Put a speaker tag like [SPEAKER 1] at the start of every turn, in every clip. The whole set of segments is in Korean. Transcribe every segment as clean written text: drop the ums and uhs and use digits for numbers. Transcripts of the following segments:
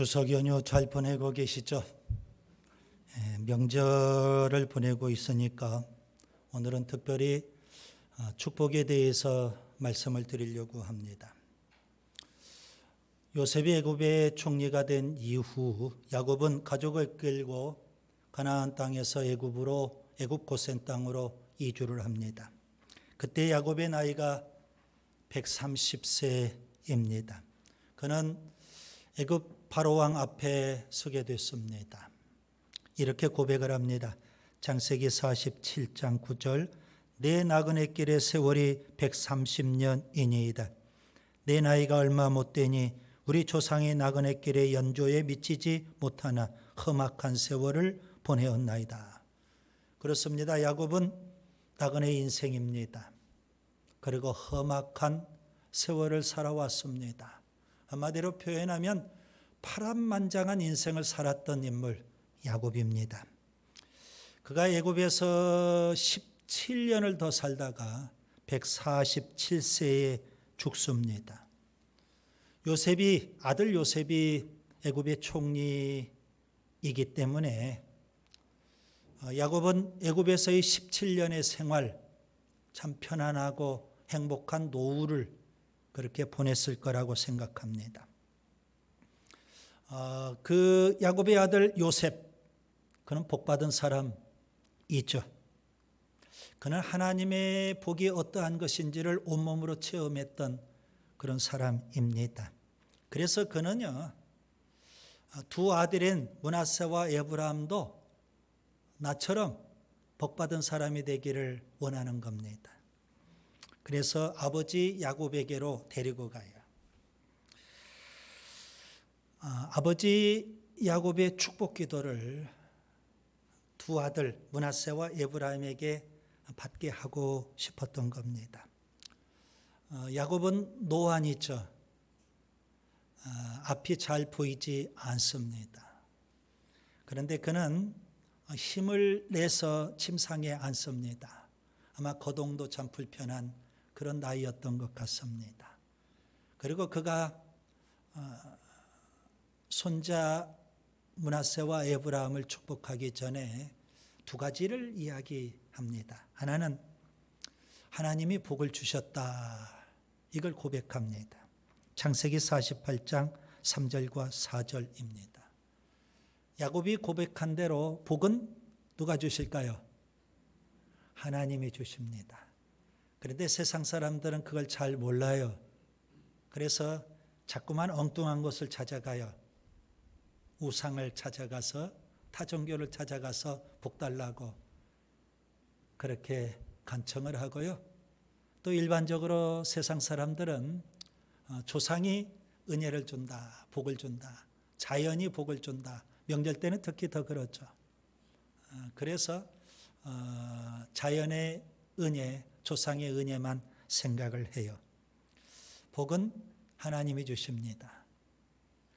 [SPEAKER 1] 추석 연휴 잘 보내고 계시죠? 명절을 보내고 있으니까 오늘은 특별히 축복에 대해서 말씀을 드리려고 합니다. 요셉이 애굽의 총리가 된 이후 야곱은 가족을 끌고 가나안 땅에서 애굽 고센 땅으로 이주를 합니다. 그때 야곱의 나이가 130세입니다. 그는 애굽 바로왕 앞에 서게 됐습니다. 이렇게 고백을 합니다. 창세기 47장 9절 내 나그네 길의 세월이 130년이니이다. 내 나이가 얼마 못되니 우리 조상의 나그네 길의 연조에 미치지 못하나 험악한 세월을 보내었나이다. 그렇습니다. 야곱은 나그네 인생입니다. 그리고 험악한 세월을 살아왔습니다. 한마디로 표현하면 파란만장한 인생을 살았던 인물 야곱입니다. 그가 애굽에서 17년을 더 살다가 147세에 죽습니다. 아들 요셉이 애굽의 총리이기 때문에 야곱은 애굽에서의 17년의 생활 참 편안하고 행복한 노후를 그렇게 보냈을 거라고 생각합니다. 그 야곱의 아들 요셉, 그는 복받은 사람이죠. 그는 하나님의 복이 어떠한 것인지를 온몸으로 체험했던 그런 사람입니다. 그래서 그는요, 두 아들인 므낫세와 에브라임도 나처럼 복받은 사람이 되기를 원하는 겁니다. 그래서 아버지 야곱에게로 데리고 가요. 아버지 야곱의 축복 기도를 두 아들 므낫세와 에브라임에게 받게 하고 싶었던 겁니다. 야곱은 노안이죠. 앞이 잘 보이지 않습니다. 그런데 그는 힘을 내서 침상에 앉습니다. 아마 거동도 참 불편한 그런 나이였던 것 같습니다. 그리고 그가 손자 므낫세와 에브라임을 축복하기 전에 두 가지를 이야기합니다. 하나는 하나님이 복을 주셨다. 이걸 고백합니다. 창세기 48장 3절과 4절입니다. 야곱이 고백한 대로 복은 누가 주실까요? 하나님이 주십니다. 그런데 세상 사람들은 그걸 잘 몰라요. 그래서 자꾸만 엉뚱한 것을 찾아가요. 우상을 찾아가서 타종교를 찾아가서 복 달라고 그렇게 간청을 하고요. 또 일반적으로 세상 사람들은 조상이 은혜를 준다, 복을 준다, 자연이 복을 준다. 명절 때는 특히 더 그렇죠. 그래서 자연의 은혜, 조상의 은혜만 생각을 해요. 복은 하나님이 주십니다.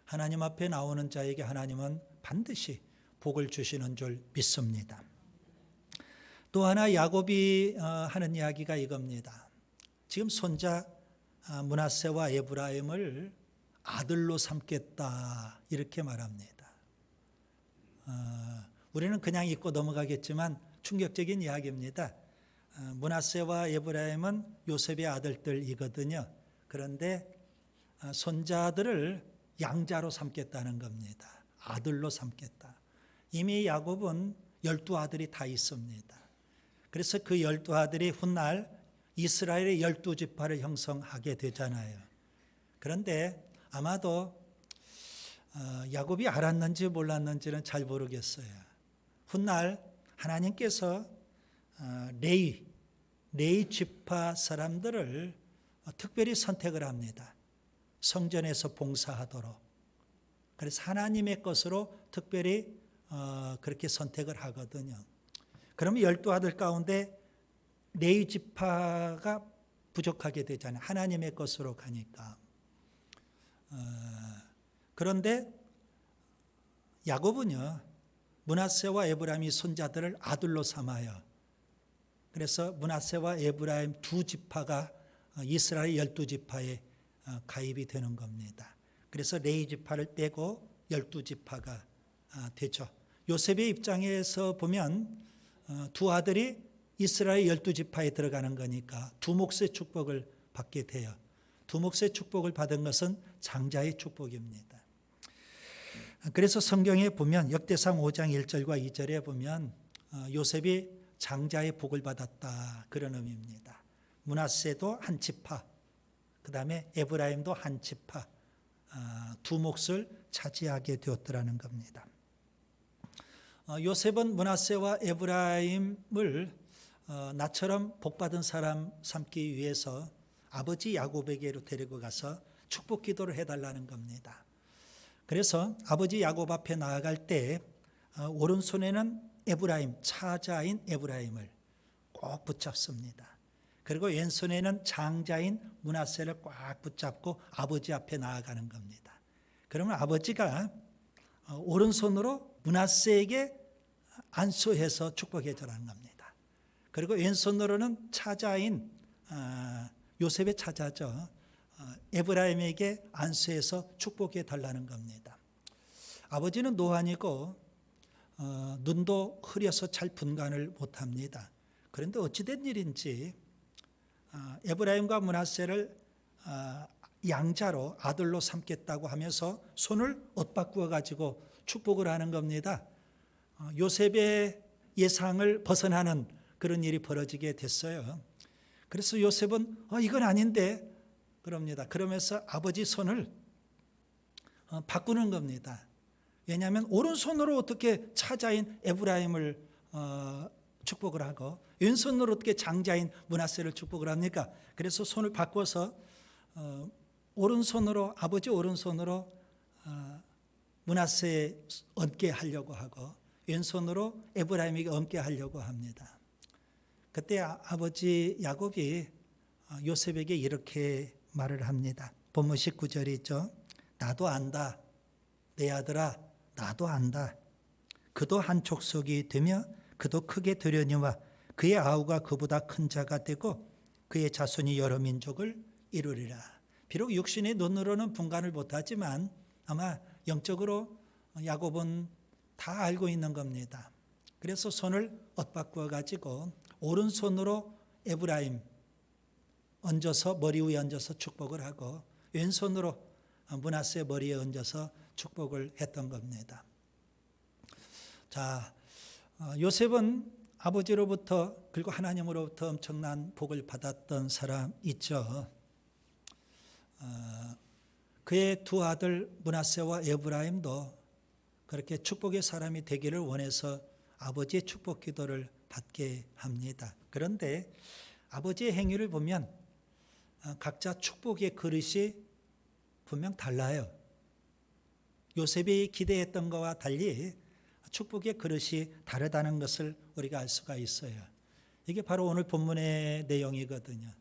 [SPEAKER 1] 하나님 앞에 나오는 자에게 하나님은 반드시 복을 주시는 줄 믿습니다. 또 하나 야곱이 하는 이야기가 이겁니다. 지금 손자 므낫세와 에브라임을 아들로 삼겠다 이렇게 말합니다. 우리는 그냥 잊고 넘어가겠지만 충격적인 이야기입니다. 므낫세와 에브라임은 요셉의 아들들이거든요. 그런데 손자들을 양자로 삼겠다는 겁니다. 아들로 삼겠다. 이미 야곱은 12아들이 다 있습니다. 그래서 그 12아들이 훗날 이스라엘의 12지파를 형성하게 되잖아요. 그런데 아마도 야곱이 알았는지 몰랐는지는 잘 모르겠어요. 훗날 하나님께서 레위 지파 사람들을 특별히 선택을 합니다. 성전에서 봉사하도록. 그래서 하나님의 것으로 특별히 그렇게 선택을 하거든요. 그러면 12아들 가운데 레위 지파가 부족하게 되잖아요. 하나님의 것으로 가니까. 그런데 야곱은요, 므낫세와 에브라임이 손자들을 아들로 삼아요. 그래서 므낫세와 에브라임 두 지파가 이스라엘 12지파에 가입이 되는 겁니다. 그래서 레위 지파를 떼고 12지파가 되죠. 요셉의 입장에서 보면 두 아들이 이스라엘 12지파에 들어가는 거니까 두 몫의 축복을 받게 돼요. 두 몫의 축복을 받은 것은 장자의 축복입니다. 그래서 성경에 보면 역대상 5장 1절과 2절에 보면 요셉이 장자의 복을 받았다, 그런 의미입니다. 므낫세도 한 지파, 그 다음에 에브라임도 한 지파, 두 몫을 차지하게 되었더라는 겁니다. 요셉은 므낫세와 에브라임을 나처럼 복받은 사람 삼기 위해서 아버지 야곱에게로 데리고 가서 축복 기도를 해달라는 겁니다. 그래서 아버지 야곱 앞에 나아갈 때 오른손에는 에브라임, 차자인 에브라임을 꼭 붙잡습니다. 그리고 왼손에는 장자인 므낫세를 꽉 붙잡고 아버지 앞에 나아가는 겁니다. 그러면 아버지가 오른손으로 므낫세에게 안수해서 축복해 주라는 겁니다. 그리고 왼손으로는 차자인 요셉의 차자죠, 에브라임에게 안수해서 축복해 달라는 겁니다. 아버지는 노안이고 눈도 흐려서 잘 분간을 못합니다. 그런데 어찌된 일인지 에브라임과 므낫세를 양자로 아들로 삼겠다고 하면서 손을 엇바꾸어 가지고 축복을 하는 겁니다. 요셉의 예상을 벗어나는 그런 일이 벌어지게 됐어요. 그래서 요셉은 이건 아닌데 그럽니다. 그러면서 아버지 손을 바꾸는 겁니다. 왜냐하면 오른손으로 어떻게 차자인 에브라임을 축복을 하고 왼손으로 어떻게 장자인 므낫세를 축복을 합니까? 그래서 손을 바꿔서 오른손으로, 아버지 오른손으로 므낫세에 얹게 하려고 하고 왼손으로 에브라임에게 얹게 하려고 합니다. 그때 아버지 야곱이 요셉에게 이렇게 말을 합니다. 본문 19절이 있죠. 나도 안다. 내 아들아, 나도 안다. 그도 한 족속이 되며 그도 크게 되려니와 그의 아우가 그보다 큰 자가 되고 그의 자손이 여러 민족을 이루리라. 비록 육신의 눈으로는 분간을 못하지만 아마 영적으로 야곱은 다 알고 있는 겁니다. 그래서 손을 엇바꾸어 가지고 오른손으로 에브라임 얹어서 머리 위에 얹어서 축복을 하고 왼손으로 므낫세 머리에 얹어서 축복을 했던 겁니다. 자, 요셉은 아버지로부터 그리고 하나님으로부터 엄청난 복을 받았던 사람 있죠. 그의 두 아들 므낫세와 에브라임도 그렇게 축복의 사람이 되기를 원해서 아버지의 축복 기도를 받게 합니다. 그런데 아버지의 행위를 보면 각자 축복의 그릇이 분명 달라요. 요셉이 기대했던 것과 달리 축복의 그릇이 다르다는 것을 우리가 알 수가 있어요. 이게 바로 오늘 본문의 내용이거든요.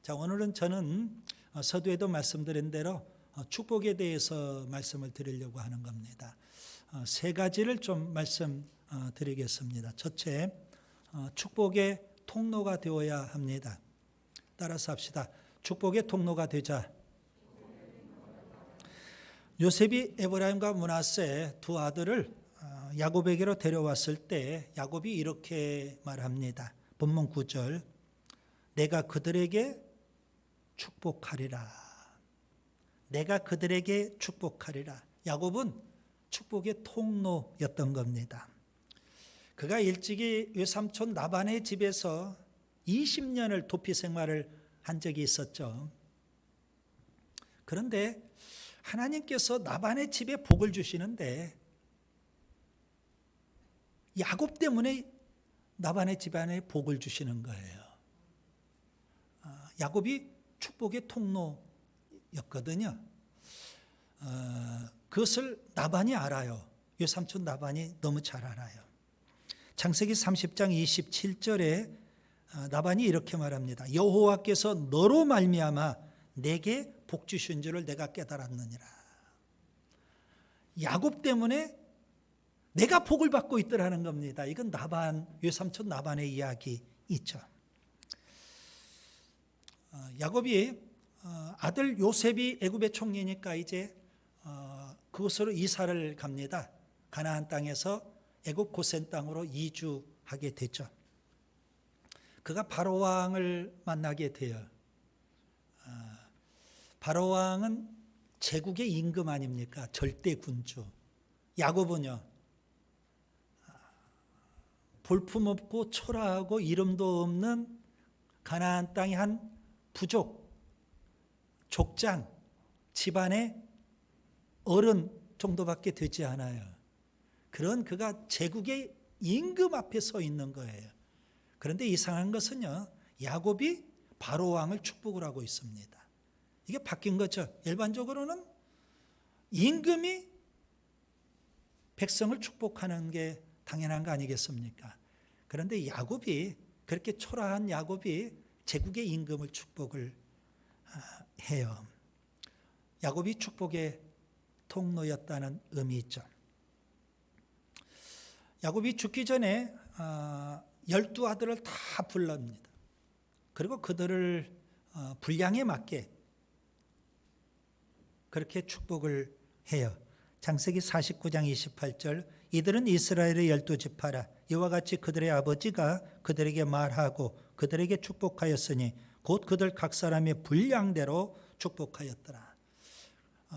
[SPEAKER 1] 자, 오늘은 저는 서두에도 말씀드린 대로 축복에 대해서 말씀을 드리려고 하는 겁니다. 세 가지를 좀 말씀드리겠습니다. 첫째, 축복의 통로가 되어야 합니다. 따라서 합시다. 축복의 통로가 되자. 요셉이 에브라임과 므낫세 두 아들을 야곱에게로 데려왔을 때 야곱이 이렇게 말합니다. 본문 9절. 내가 그들에게 축복하리라. 내가 그들에게 축복하리라. 야곱은 축복의 통로였던 겁니다. 그가 일찍이 외삼촌 라반의 집에서 20년을 도피 생활을 한 적이 있었죠. 그런데 하나님께서 라반의 집에 복을 주시는데 야곱 때문에 라반의 집안에 복을 주시는 거예요. 야곱이 축복의 통로였거든요. 그것을 라반이 알아요. 외삼촌 라반이 너무 잘 알아요. 창세기 30장 27절에 라반이 이렇게 말합니다. 여호와께서 너로 말미암아 내게 복 주신 줄을 내가 깨달았느니라. 야곱 때문에 내가 복을 받고 있더라는 겁니다. 이건 라반, 외삼촌 라반의 이야기이죠. 야곱이 아들 요셉이 애굽의 총리니까 이제 그곳으로 이사를 갑니다. 가나안 땅에서 애굽 고센 땅으로 이주하게 되죠. 그가 바로 왕을 만나게 돼요. 바로 왕은 제국의 임금 아닙니까? 절대 군주. 야곱은요, 볼품없고 초라하고 이름도 없는 가나안 땅의 한 부족, 족장, 집안의 어른 정도밖에 되지 않아요. 그런 그가 제국의 임금 앞에 서 있는 거예요. 그런데 이상한 것은요, 야곱이 바로 왕을 축복을 하고 있습니다. 이게 바뀐 거죠. 일반적으로는 임금이 백성을 축복하는 게 당연한 거 아니겠습니까? 그런데 야곱이, 그렇게 초라한 야곱이 제국의 임금을 축복을 해요. 야곱이 축복의 통로였다는 의미 있죠. 야곱이 죽기 전에 12아들을 다 불러옵니다. 그리고 그들을 분량에 맞게 그렇게 축복을 해요. 창세기 49장 28절, 이들은 이스라엘의 12지파라. 이와 같이 그들의 아버지가 그들에게 말하고 그들에게 축복하였으니 곧 그들 각 사람의 분량대로 축복하였더라.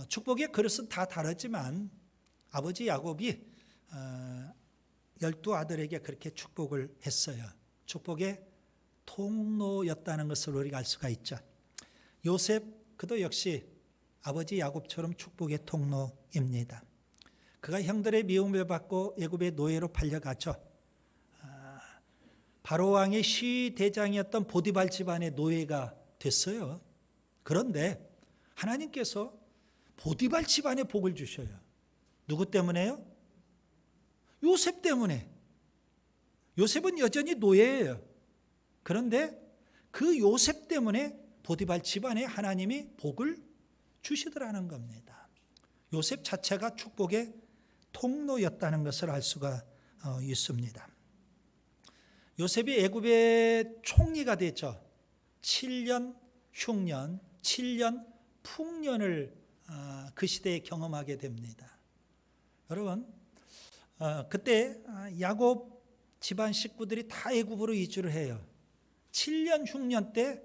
[SPEAKER 1] 축복의 그릇은 다 다르지만 아버지 야곱이 12아들에게 그렇게 축복을 했어요. 축복의 통로였다는 것을 우리가 알 수가 있죠. 요셉, 그도 역시 아버지 야곱처럼 축복의 통로입니다. 그가 형들의 미움을 받고 애굽의 노예로 팔려가죠. 바로 왕의 시대장이었던 보디발 집안의 노예가 됐어요. 그런데 하나님께서 보디발 집안에 복을 주셔요. 누구 때문에요? 요셉 때문에. 요셉은 여전히 노예예요. 그런데 그 요셉 때문에 보디발 집안에 하나님이 복을 주시더라는 겁니다. 요셉 자체가 축복의 통로였다는 것을 알 수가 있습니다. 요셉이 애굽의 총리가 됐죠. 7년 흉년, 7년 풍년을 그 시대에 경험하게 됩니다. 여러분, 그때 야곱 집안 식구들이 다 애굽으로 이주를 해요. 7년 흉년 때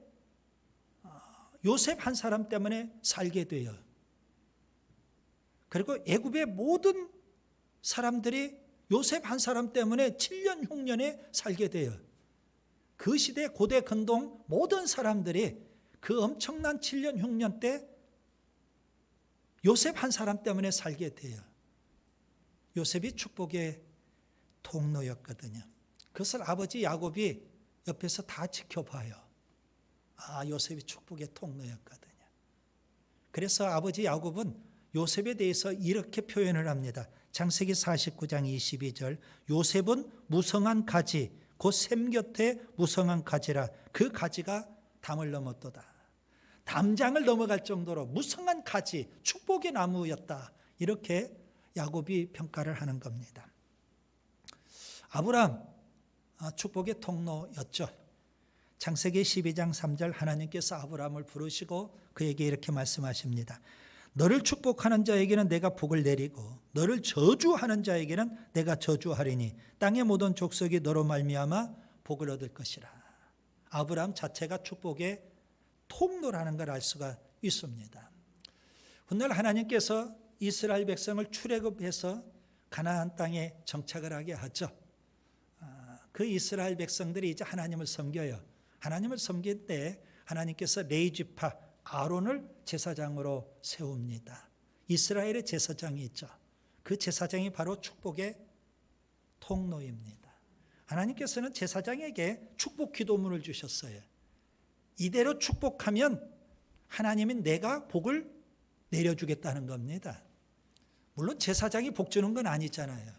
[SPEAKER 1] 요셉 한 사람 때문에 살게 돼요. 그리고 애굽의 모든 사람들이 요셉 한 사람 때문에 7년 흉년에 살게 돼요. 그 시대 고대 근동 모든 사람들이 그 엄청난 7년 흉년 때 요셉 한 사람 때문에 살게 돼요. 요셉이 축복의 통로였거든요. 그것을 아버지 야곱이 옆에서 다 지켜봐요. 요셉이 축복의 통로였거든요. 그래서 아버지 야곱은 요셉에 대해서 이렇게 표현을 합니다. 창세기 49장 22절, 요셉은 무성한 가지, 곧 샘 곁에 무성한 가지라. 그 가지가 담을 넘었도다. 담장을 넘어갈 정도로 무성한 가지, 축복의 나무였다. 이렇게 야곱이 평가를 하는 겁니다. 아브라함, 축복의 통로였죠. 창세기 12장 3절, 하나님께서 아브라함을 부르시고 그에게 이렇게 말씀하십니다. 너를 축복하는 자에게는 내가 복을 내리고 너를 저주하는 자에게는 내가 저주하리니 땅의 모든 족속이 너로 말미암아 복을 얻을 것이라. 아브라함 자체가 축복의 통로라는 걸 알 수가 있습니다. 훗날 하나님께서 이스라엘 백성을 출애굽해서 가나안 땅에 정착을 하게 하죠. 그 이스라엘 백성들이 이제 하나님을 섬겨요. 하나님을 섬길 때 하나님께서 레위지파 아론을 제사장으로 세웁니다. 이스라엘의 제사장이 있죠. 그 제사장이 바로 축복의 통로입니다. 하나님께서는 제사장에게 축복 기도문을 주셨어요. 이대로 축복하면 하나님은 내가 복을 내려주겠다는 겁니다. 물론 제사장이 복 주는 건 아니잖아요.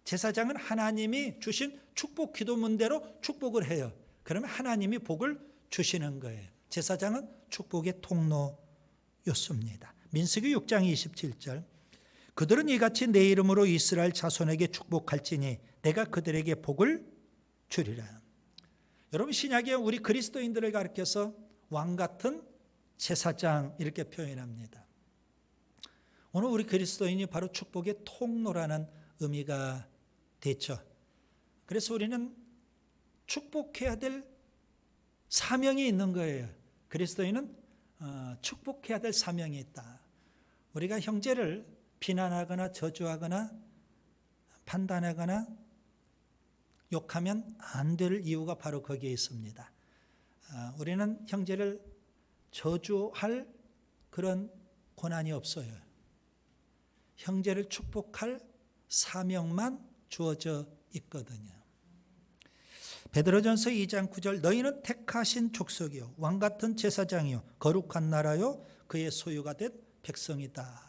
[SPEAKER 1] 제사장은 하나님이 주신 축복 기도문대로 축복을 해요. 그러면 하나님이 복을 주시는 거예요. 제사장은 축복의 통로였습니다. 민수기 6장 27절, 그들은 이같이 내 이름으로 이스라엘 자손에게 축복할지니 내가 그들에게 복을 주리라. 여러분, 신약에 우리 그리스도인들을 가리켜서 왕 같은 제사장 이렇게 표현합니다. 오늘 우리 그리스도인이 바로 축복의 통로라는 의미가 됐죠. 그래서 우리는 축복해야 될 사명이 있는 거예요. 그리스도인은 축복해야 될 사명이 있다. 우리가 형제를 비난하거나 저주하거나 판단하거나 욕하면 안 될 이유가 바로 거기에 있습니다. 우리는 형제를 저주할 그런 권한이 없어요. 형제를 축복할 사명만 주어져 있거든요. 베드로전서 2장 9절 너희는 택하신 족속이요 왕같은 제사장이요 거룩한 나라요 그의 소유가 된 백성이다.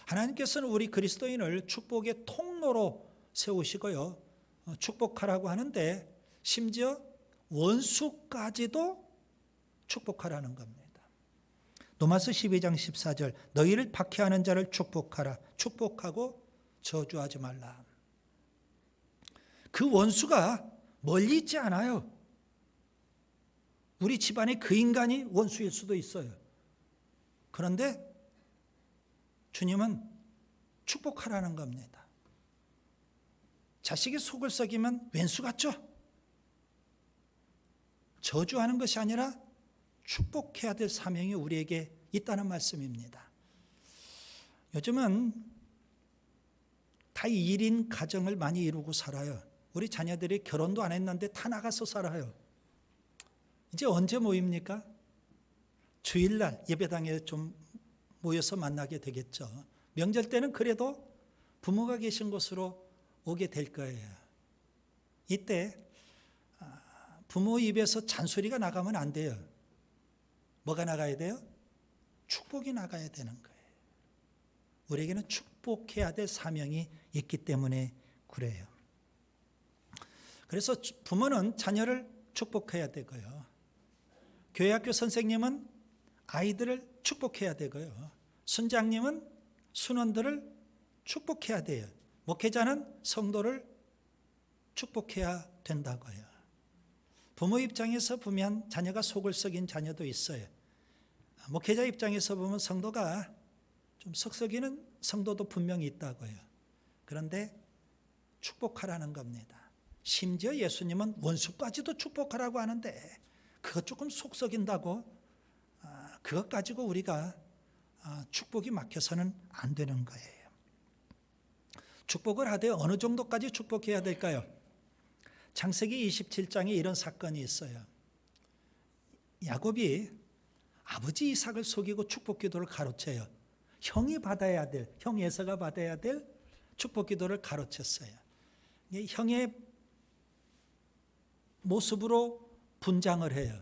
[SPEAKER 1] 하나님께서는 우리 그리스도인을 축복의 통로로 세우시고요. 축복하라고 하는데 심지어 원수까지도 축복하라는 겁니다. 로마서 12장 14절 너희를 박해하는 자를 축복하라. 축복하고 저주하지 말라. 그 원수가 멀리 있지 않아요. 우리 집안에 그 인간이 원수일 수도 있어요. 그런데 주님은 축복하라는 겁니다. 자식이 속을 썩이면 왼수 같죠? 저주하는 것이 아니라 축복해야 될 사명이 우리에게 있다는 말씀입니다. 요즘은 다 1인 가정을 많이 이루고 살아요. 우리 자녀들이 결혼도 안 했는데 다 나가서 살아요. 이제 언제 모입니까? 주일날 예배당에 좀 모여서 만나게 되겠죠. 명절 때는 그래도 부모가 계신 곳으로 오게 될 거예요. 이때 부모 입에서 잔소리가 나가면 안 돼요. 뭐가 나가야 돼요? 축복이 나가야 되는 거예요. 우리에게는 축복해야 될 사명이 있기 때문에 그래요. 그래서 부모는 자녀를 축복해야 되고요. 교회학교 선생님은 아이들을 축복해야 되고요. 순장님은 순원들을 축복해야 돼요. 목회자는 성도를 축복해야 된다고요. 부모 입장에서 보면 자녀가 속을 썩인 자녀도 있어요. 목회자 입장에서 보면 성도가 좀 썩썩이는 성도도 분명히 있다고요. 그런데 축복하라는 겁니다. 심지어 예수님은 원수까지도 축복하라고 하는데 그것 조금 속썩인다고 그것 가지고 우리가 축복이 막혀서는 안 되는 거예요. 축복을 하되 어느 정도까지 축복해야 될까요? 창세기 27장에 이런 사건이 있어요. 야곱이 아버지 이삭을 속이고 축복 기도를 가로채요. 형이 받아야 될, 형 에서가 받아야 될 축복 기도를 가로챘어요. 형의 모습으로 분장을 해요.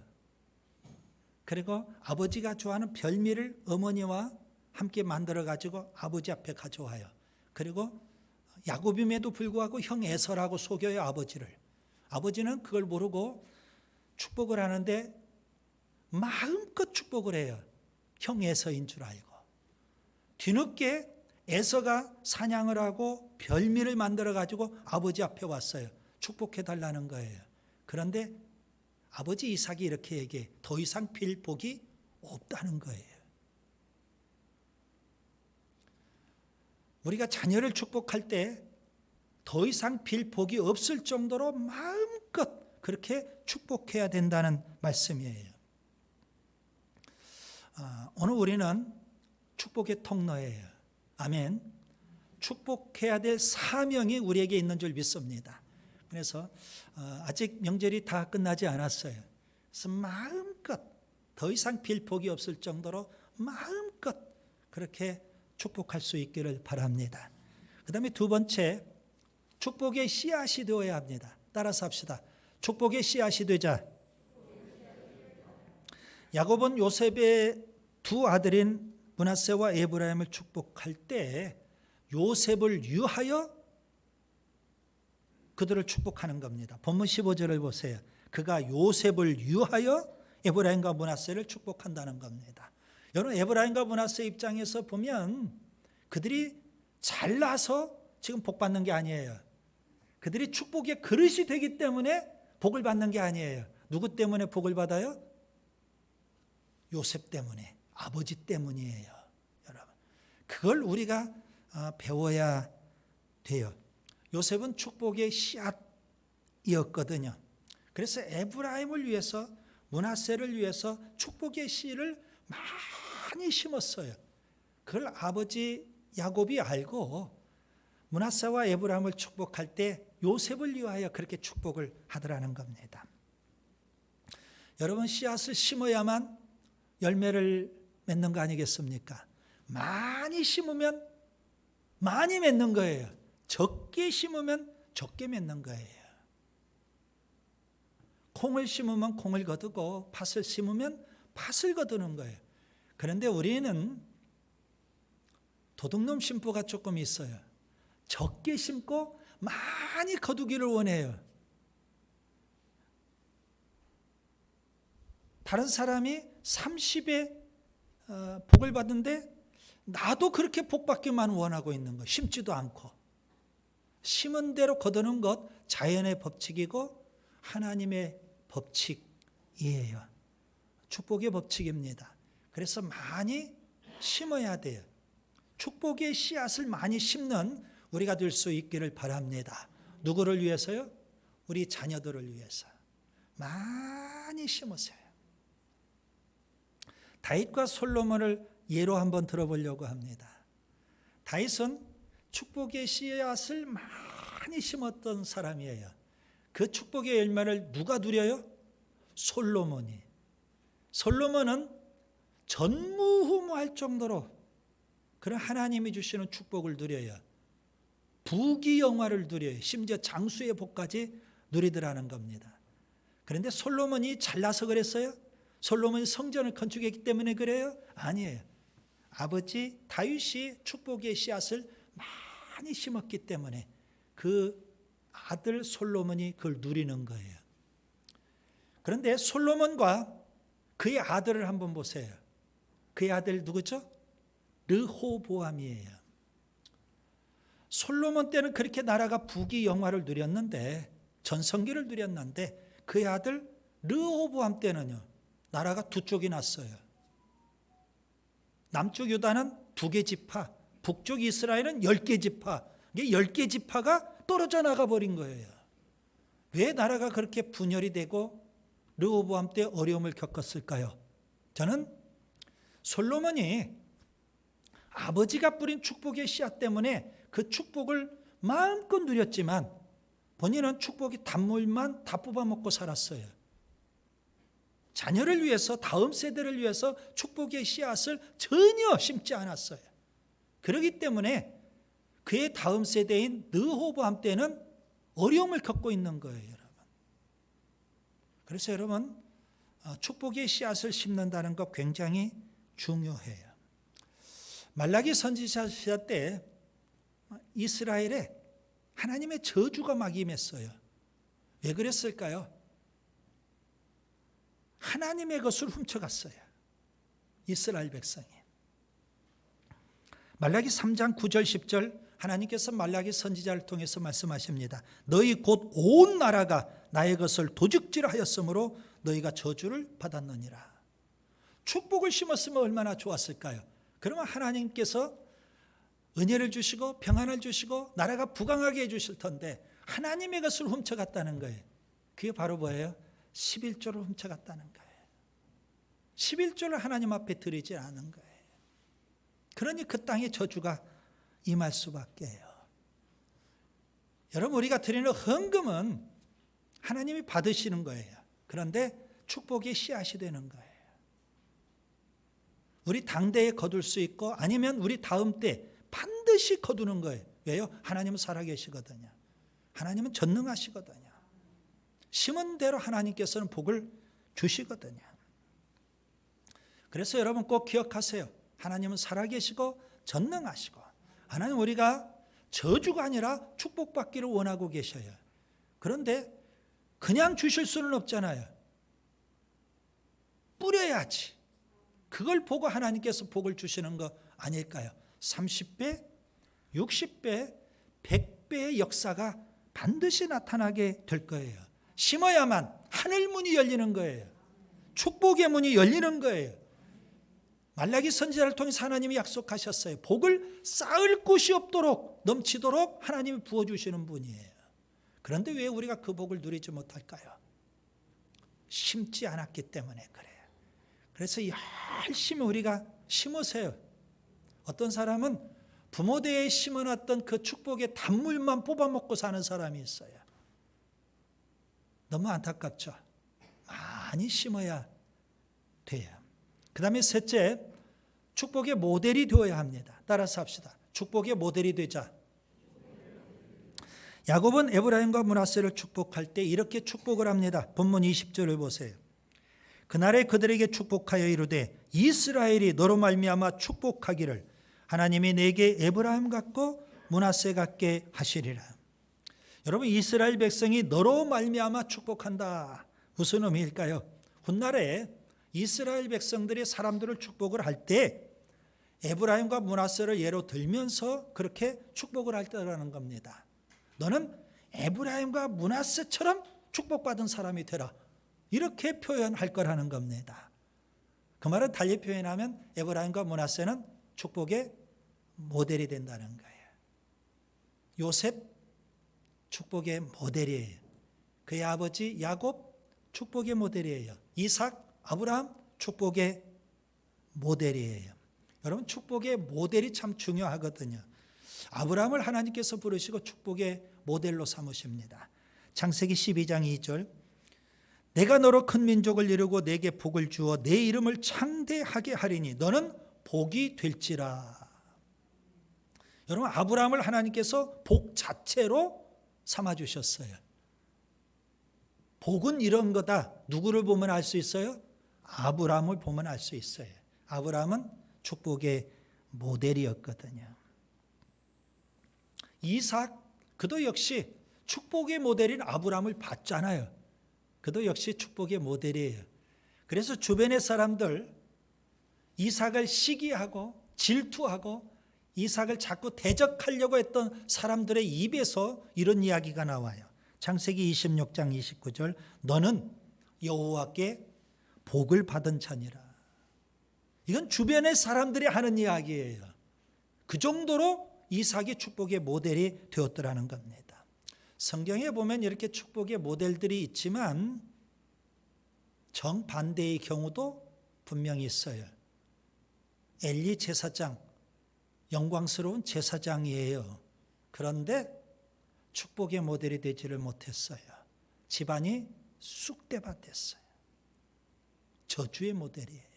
[SPEAKER 1] 그리고 아버지가 좋아하는 별미를 어머니와 함께 만들어 가지고 아버지 앞에 가져와요. 그리고 야곱임에도 불구하고 형 에서라고 속여요, 아버지를. 아버지는 그걸 모르고 축복을 하는데 마음껏 축복을 해요. 형 에서인 줄 알고. 뒤늦게 에서가 사냥을 하고 별미를 만들어 가지고 아버지 앞에 왔어요. 축복해 달라는 거예요. 그런데 아버지 이삭이 이렇게 얘기해. 더 이상 빌 복이 없다는 거예요. 우리가 자녀를 축복할 때 더 이상 빌 복이 없을 정도로 마음껏 그렇게 축복해야 된다는 말씀이에요. 오늘 우리는 축복의 통로예요. 아멘. 축복해야 될 사명이 우리에게 있는 줄 믿습니다. 그래서 아직 명절이 다 끝나지 않았어요. 그래서 마음껏 더 이상 빌 복이 없을 정도로 마음껏 그렇게 축복할 수 있기를 바랍니다. 그 다음에 두 번째, 축복의 씨앗이 되어야 합니다. 따라서 합시다. 축복의 씨앗이 되자. 야곱은 요셉의 두 아들인 므낫세와 에브라임을 축복할 때 요셉을 위하여 그들을 축복하는 겁니다. 본문 15절을 보세요. 그가 요셉을 위하여 에브라임과 므낫세를 축복한다는 겁니다. 여러분, 에브라임과 므낫세 입장에서 보면 그들이 잘나서 지금 복 받는 게 아니에요. 그들이 축복의 그릇이 되기 때문에 복을 받는 게 아니에요. 누구 때문에 복을 받아요? 요셉 때문에, 아버지 때문이에요. 여러분, 그걸 우리가 배워야 돼요. 요셉은 축복의 씨앗이었거든요. 그래서 에브라임을 위해서, 므낫세를 위해서 축복의 씨를 많이 심었어요. 그걸 아버지 야곱이 알고 므낫세와 에브라임을 축복할 때 요셉을 위하여 그렇게 축복을 하더라는 겁니다. 여러분, 씨앗을 심어야만 열매를 맺는 거 아니겠습니까? 많이 심으면 많이 맺는 거예요. 적게 심으면 적게 맺는 거예요. 콩을 심으면 콩을 거두고 팥을 심으면 팥을 거두는 거예요. 그런데 우리는 도둑놈 심보가 조금 있어요. 적게 심고 많이 거두기를 원해요. 다른 사람이 30에 복을 받는데 나도 그렇게 복 받기만 원하고 있는 거, 심지도 않고. 심은 대로 거두는 것, 자연의 법칙이고 하나님의 법칙이에요. 축복의 법칙입니다. 그래서 많이 심어야 돼요. 축복의 씨앗을 많이 심는 우리가 될 수 있기를 바랍니다. 누구를 위해서요? 우리 자녀들을 위해서. 많이 심으세요. 다윗과 솔로몬을 예로 한번 들어보려고 합니다. 다윗은 축복의 씨앗을 많이 심었던 사람이에요. 그 축복의 열매를 누가 누려요? 솔로몬이. 솔로몬은 전무후무할 정도로 그런 하나님이 주시는 축복을 누려요. 부귀영화를 누려요. 심지어 장수의 복까지 누리더라는 겁니다. 그런데 솔로몬이 잘나서 그랬어요? 솔로몬이 성전을 건축했기 때문에 그래요? 아니에요. 아버지 다윗이 축복의 씨앗을 많이 심었기 때문에 그 아들 솔로몬이 그걸 누리는 거예요. 그런데 솔로몬과 그의 아들을 한번 보세요. 그의 아들 누구죠? 르호보암이에요. 솔로몬 때는 그렇게 나라가 부귀영화를 누렸는데, 전성기를 누렸는데, 그의 아들 르호보암 때는요, 나라가 두 쪽이 났어요. 남쪽 유다는 2개 지파, 북쪽 이스라엘은 10개 지파. 이게 10개 지파가 떨어져 나가 버린 거예요. 왜 나라가 그렇게 분열이 되고 르호보암 때 어려움을 겪었을까요? 저는 솔로몬이 아버지가 뿌린 축복의 씨앗 때문에 그 축복을 마음껏 누렸지만 본인은 축복이 단물만 다 뽑아먹고 살았어요. 자녀를 위해서, 다음 세대를 위해서 축복의 씨앗을 전혀 심지 않았어요. 그렇기 때문에 그의 다음 세대인 르호보암 때는 어려움을 겪고 있는 거예요, 여러분. 그래서 여러분, 축복의 씨앗을 심는다는 것 굉장히 중요해요. 말라기 선지자 시대 때 이스라엘에 하나님의 저주가 막 임했어요. 왜 그랬을까요? 하나님의 것을 훔쳐갔어요. 이스라엘 백성이. 말라기 3장 9절 10절 하나님께서 말라기 선지자를 통해서 말씀하십니다. 너희 곧 온 나라가 나의 것을 도적질하였으므로 너희가 저주를 받았느니라. 축복을 심었으면 얼마나 좋았을까요? 그러면 하나님께서 은혜를 주시고 평안을 주시고 나라가 부강하게 해주실 텐데 하나님의 것을 훔쳐갔다는 거예요. 그게 바로 뭐예요? 11조를 훔쳐갔다는 거예요. 11조를 하나님 앞에 드리지 않은 거예요. 그러니 그 땅에 저주가 임할 수밖에 해요. 여러분, 우리가 드리는 헌금은 하나님이 받으시는 거예요. 그런데 축복의 씨앗이 되는 거예요. 우리 당대에 거둘 수 있고 아니면 우리 다음 때 반드시 거두는 거예요. 왜요? 하나님은 살아계시거든요. 하나님은 전능하시거든요. 심은 대로 하나님께서는 복을 주시거든요. 그래서 여러분 꼭 기억하세요. 하나님은 살아계시고 전능하시고 하나님 우리가 저주가 아니라 축복받기를 원하고 계셔요. 그런데 그냥 주실 수는 없잖아요. 뿌려야지. 그걸 보고 하나님께서 복을 주시는 거 아닐까요? 30배, 60배, 100배의 역사가 반드시 나타나게 될 거예요. 심어야만 하늘 문이 열리는 거예요. 축복의 문이 열리는 거예요. 말라기 선지자를 통해서 하나님이 약속하셨어요. 복을 쌓을 곳이 없도록 넘치도록 하나님이 부어주시는 분이에요. 그런데 왜 우리가 그 복을 누리지 못할까요? 심지 않았기 때문에 그래요. 그래서 열심히 우리가 심으세요. 어떤 사람은 부모대에 심어놨던 그 축복의 단물만 뽑아먹고 사는 사람이 있어요. 너무 안타깝죠. 많이 심어야 돼요. 그 다음에 셋째, 축복의 모델이 되어야 합니다. 따라서 합시다. 축복의 모델이 되자. 야곱은 에브라임과 므낫세를 축복할 때 이렇게 축복을 합니다. 본문 20절을 보세요. 그날에 그들에게 축복하여 이르되 이스라엘이 너로 말미암아 축복하기를 하나님이 내게 에브라임 같고 므낫세 같게 하시리라. 여러분, 이스라엘 백성이 너로 말미암아 축복한다. 무슨 의미일까요? 훗날에 이스라엘 백성들이 사람들을 축복을 할 때 에브라임과 므낫세를 예로 들면서 그렇게 축복을 할 때라는 겁니다. 너는 에브라임과 므낫세처럼 축복받은 사람이 되라. 이렇게 표현할 거라는 겁니다. 그 말은 달리 표현하면 에브라임과 므낫세는 축복의 모델이 된다는 거예요. 요셉 축복의 모델이에요. 그의 아버지 야곱 축복의 모델이에요. 이삭, 아브라함 축복의 모델이에요. 여러분, 축복의 모델이 참 중요하거든요. 아브라함을 하나님께서 부르시고 축복의 모델로 삼으십니다. 창세기 12장 2절 내가 너로 큰 민족을 이루고 내게 복을 주어 내 이름을 창대하게 하리니 너는 복이 될지라. 여러분, 아브라함을 하나님께서 복 자체로 삼아주셨어요. 복은 이런 거다. 누구를 보면 알 수 있어요? 아브라함을 보면 알 수 있어요. 아브라함은 축복의 모델이었거든요. 이삭, 그도 역시 축복의 모델인 아브라함을 봤잖아요. 그도 역시 축복의 모델이에요. 그래서 주변의 사람들 이삭을 시기하고 질투하고 이삭을 자꾸 대적하려고 했던 사람들의 입에서 이런 이야기가 나와요. 창세기 26장 29절 너는 여호와께 복을 받은 자니라. 이건 주변의 사람들이 하는 이야기예요. 그 정도로 이삭이 축복의 모델이 되었더라는 겁니다. 성경에 보면 이렇게 축복의 모델들이 있지만 정반대의 경우도 분명히 있어요. 엘리 제사장, 영광스러운 제사장이에요. 그런데 축복의 모델이 되지를 못했어요. 집안이 쑥대밭 됐어요. 저주의 모델이에요.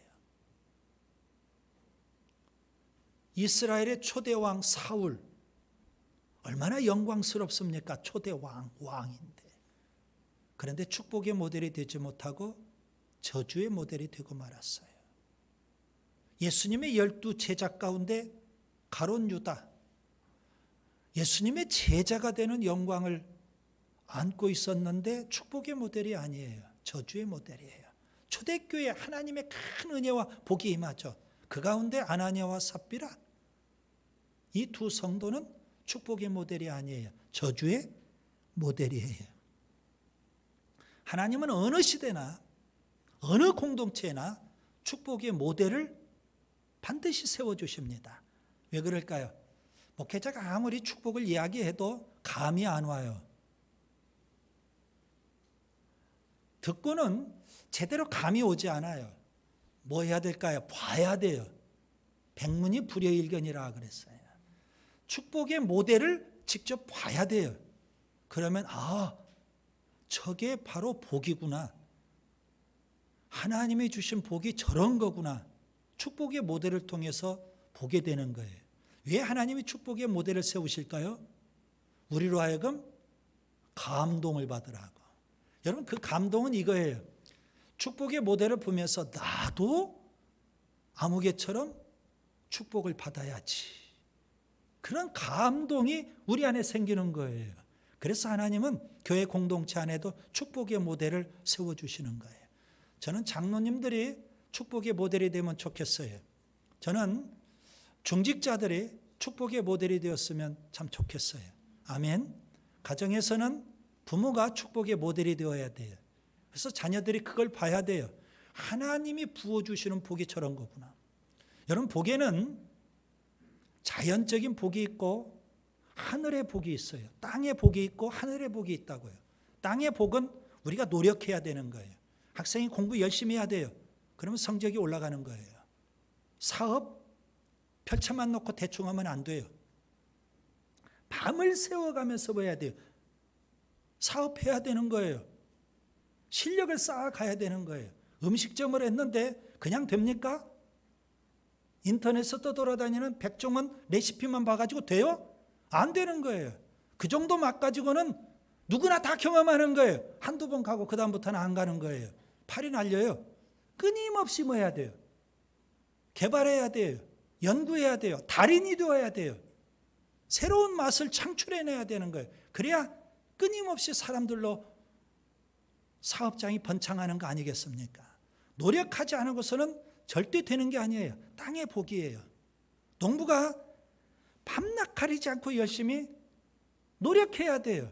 [SPEAKER 1] 이스라엘의 초대왕 사울, 얼마나 영광스럽습니까? 초대왕, 왕인데. 그런데 축복의 모델이 되지 못하고 저주의 모델이 되고 말았어요. 예수님의 12 제자 가운데 가룟 유다, 예수님의 제자가 되는 영광을 안고 있었는데 축복의 모델이 아니에요. 저주의 모델이에요. 초대교회 하나님의 큰 은혜와 복이 임하죠. 그 가운데 아나니아와 삽비라, 이 두 성도는 축복의 모델이 아니에요. 저주의 모델이에요. 하나님은 어느 시대나 어느 공동체나 축복의 모델을 반드시 세워주십니다. 왜 그럴까요? 목회자가 아무리 축복을 이야기해도 감이 안 와요. 듣고는 제대로 감이 오지 않아요. 뭐 해야 될까요? 봐야 돼요. 백문이 불여일견이라 그랬어요. 축복의 모델을 직접 봐야 돼요. 그러면 저게 바로 복이구나. 하나님이 주신 복이 저런 거구나. 축복의 모델을 통해서 보게 되는 거예요. 왜 하나님이 축복의 모델을 세우실까요? 우리로 하여금 감동을 받으라고. 여러분, 그 감동은 이거예요. 축복의 모델을 보면서 나도 아무개처럼 축복을 받아야지. 그런 감동이 우리 안에 생기는 거예요. 그래서 하나님은 교회 공동체 안에도 축복의 모델을 세워주시는 거예요. 저는 장로님들이 축복의 모델이 되면 좋겠어요. 저는 중직자들이 축복의 모델이 되었으면 참 좋겠어요. 아멘. 가정에서는 부모가 축복의 모델이 되어야 돼요. 그래서 자녀들이 그걸 봐야 돼요. 하나님이 부어주시는 복이 저런 거구나. 여러분, 복에는 자연적인 복이 있고 하늘의 복이 있어요. 땅의 복이 있고 하늘의 복이 있다고요. 땅의 복은 우리가 노력해야 되는 거예요. 학생이 공부 열심히 해야 돼요. 그러면 성적이 올라가는 거예요. 사업 펼쳐만 놓고 대충 하면 안 돼요. 밤을 새워가면서 해야 돼요. 사업해야 되는 거예요. 실력을 쌓아가야 되는 거예요. 음식점을 했는데 그냥 됩니까? 인터넷에 떠돌아다니는 백종원 레시피만 봐가지고 돼요? 안 되는 거예요. 그 정도 맛 가지고는 누구나 다 경험하는 거예요. 한두 번 가고 그 다음부터는 안 가는 거예요. 팔이 날려요. 끊임없이 뭐 해야 돼요? 개발해야 돼요. 연구해야 돼요. 달인이 되어야 돼요. 새로운 맛을 창출해내야 되는 거예요. 그래야 끊임없이 사람들로 사업장이 번창하는 거 아니겠습니까? 노력하지 않은 것은 절대 되는 게 아니에요. 땅의 복이에요. 농부가 밤낮 가리지 않고 열심히 노력해야 돼요.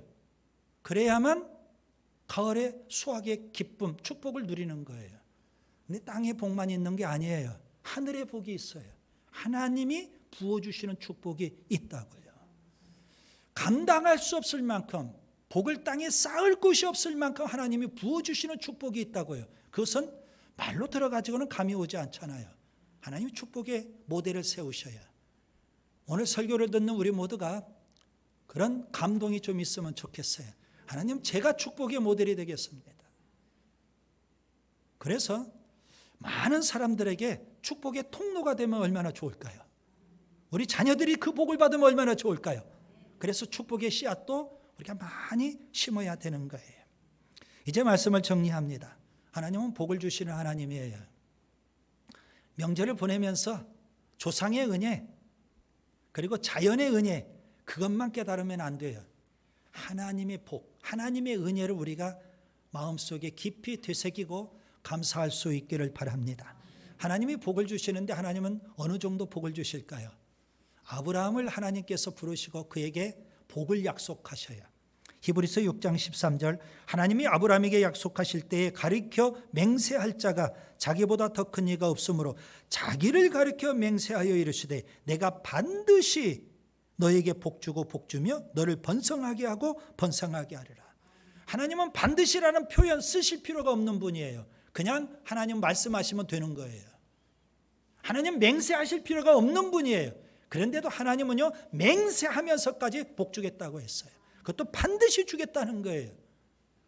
[SPEAKER 1] 그래야만 가을에 수확의 기쁨, 축복을 누리는 거예요. 근데 땅의 복만 있는 게 아니에요. 하늘의 복이 있어요. 하나님이 부어주시는 축복이 있다고요. 감당할 수 없을 만큼, 복을 땅에 쌓을 곳이 없을 만큼 하나님이 부어주시는 축복이 있다고요. 그것은 말로 들어가지고는 감이 오지 않잖아요. 하나님이 축복의 모델을 세우셔야. 오늘 설교를 듣는 우리 모두가 그런 감동이 좀 있으면 좋겠어요. 하나님, 제가 축복의 모델이 되겠습니다. 그래서 많은 사람들에게 축복의 통로가 되면 얼마나 좋을까요? 우리 자녀들이 그 복을 받으면 얼마나 좋을까요? 그래서 축복의 씨앗도 우리가 많이 심어야 되는 거예요. 이제 말씀을 정리합니다. 하나님은 복을 주시는 하나님이에요. 명절을 보내면서 조상의 은혜, 그리고 자연의 은혜, 그것만 깨달으면 안 돼요. 하나님의 복, 하나님의 은혜를 우리가 마음속에 깊이 되새기고 감사할 수 있기를 바랍니다. 하나님이 복을 주시는데 하나님은 어느 정도 복을 주실까요? 아브라함을 하나님께서 부르시고 그에게 복을 약속하셔야. 히브리서 6장 13절, 하나님이 아브라함에게 약속하실 때에 가리켜 맹세할 자가 자기보다 더 큰 이가 없으므로 자기를 가리켜 맹세하여 이르시되 내가 반드시 너에게 복 주고 복 주며 너를 번성하게 하고 번성하게 하리라. 하나님은 반드시라는 표현 쓰실 필요가 없는 분이에요. 그냥 하나님 말씀하시면 되는 거예요. 하나님 맹세하실 필요가 없는 분이에요. 그런데도 하나님은요, 맹세하면서까지 복 주겠다고 했어요. 그것도 반드시 주겠다는 거예요.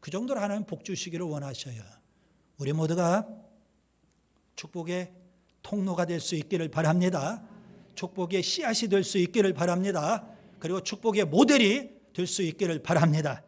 [SPEAKER 1] 그 정도로 하나님 복 주시기를 원하셔요. 우리 모두가 축복의 통로가 될 수 있기를 바랍니다. 축복의 씨앗이 될 수 있기를 바랍니다. 그리고 축복의 모델이 될 수 있기를 바랍니다.